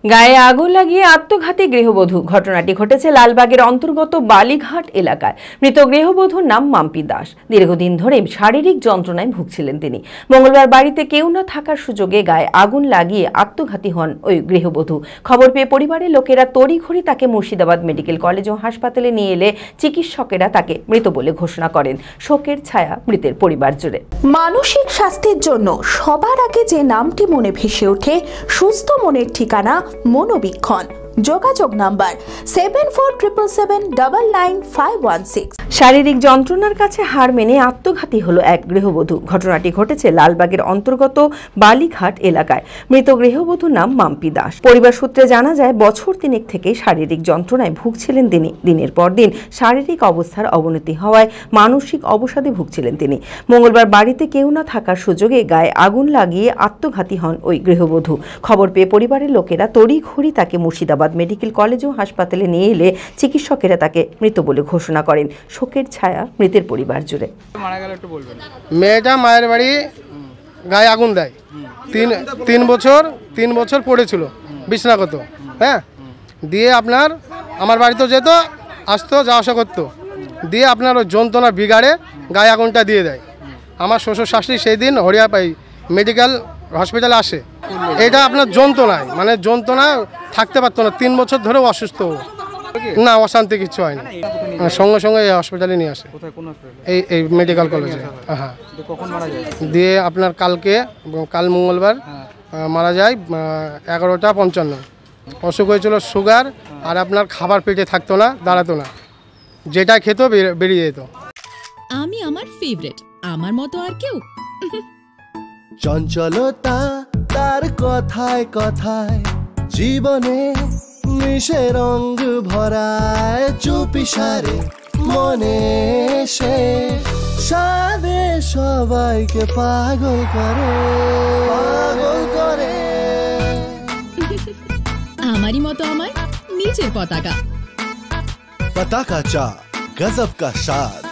গায়ে আগুন লাগিয়ে আত্মঘাতী গৃহবধূ। ঘটনাটি ঘটেছে লালবাগের অন্তর্গত বালিঘাট এলাকায়। মৃত গৃহবধূর নাম মাম্পি দাস। দীর্ঘদিন ধরে শারীরিক যন্ত্রণায় ভুগছিলেন তিনি। মঙ্গলবার বাড়িতে কেউ না থাকার সুযোগে গায়ে আগুন লাগিয়ে আত্মঘাতী হন ওই গৃহবধূ। খবর পেয়ে পরিবারের লোকেরা তড়িঘড়ি তাকে মুর্শিদাবাদ মেডিকেল কলেজ ও হাসপাতালে নিয়ে এলে চিকিৎসকেরা তাকে মৃত বলে ঘোষণা করেন। শোকের ছায়া মৃতের পরিবার জুড়ে। মানসিক স্বাস্থ্যের জন্য সবার আগে যে নামটি মনে ভেসে ওঠে, সুস্থ মনের ঠিকানা মনোবীক্ষণ। যোগাযোগ নাম্বার 7477799516। শারীরিক যন্ত্রণার কাছে হার মেনে আত্মঘাতী হলো এক গৃহবধূ। ঘটনাটি ঘটেছে লালবাগের অন্তর্গত বালিঘাট এলাকায়। মৃত গৃহবধূর নাম মাম্পি দাস। পরিবার সূত্রে জানা যায়, বছর তিনেক থেকে শারীরিক যন্ত্রণায় ভুগছিলেন তিনি। দিনের পর দিন শারীরিক অবস্থার অবনতি হওয়ায় মানসিক অবসাদে ভুগছিলেন তিনি। মঙ্গলবার বাড়িতে কেউ না থাকার সুযোগে গায়ে আগুন লাগিয়ে আত্মঘাতী হন ওই গৃহবধূ। খবর পেয়ে পরিবারের লোকেরা তড়িঘড়ি তাকে মুর্শিদাবাদ মেডিকেল কলেজ ও হাসপাতালে নিয়ে এলে চিকিৎসকেরা তাকে মৃত বলে ঘোষণা করেন। শোকের ছায়া মৃতের পরিবার জুড়ে। মেয়েটা মায়ের বাড়ি গায়ে আগুন দেয়। তিন বছর পড়েছিল বিছনাগত। হ্যাঁ, দিয়ে আপনার আমার বাড়িতেও যেত, আসতো, যাওয়া আসা করতো। দিয়ে আপনার ওই যন্ত্রণার বিগাড়ে গায়ে আগুনটা দিয়ে দেয়। আমার শ্বশুর শাশুড়ি সেই দিন হরিয়াপাই মেডিকেল হসপিটালে আসে। এটা আপনার যন্ত্রণায়, মানে যন্ত্রণা থাকতে পারতো না। 3 বছর ধরেও অসুস্থ। না, অশান্তি কিছু হয়নি। সঙ্গে সঙ্গে এই হসপিটালে নিয়ে আসে, এই মেডিকেল কলেজে। হ্যাঁ, দিয়ে আপনার কাল মঙ্গলবার মারা যায় 11টা 55। অসুখ হয়েছিল সুগার, আর আপনার খাবার পেটে থাকতো না, দাঁড়াতো না, যেটা খেত বেরিয়ে যেত। আমি আমার ফেভারিট, আমার মতো আর কেউ। চঞ্চলতা তার কথায় কথায় জীবনে মিশে রঙ ভরায়, চুপি সারে মনে সে সাদে সবাইকে পাগল করে। আমারই মতো আমার নিজের পতাকা। পতাকা চা, গজব কা স্বাদ।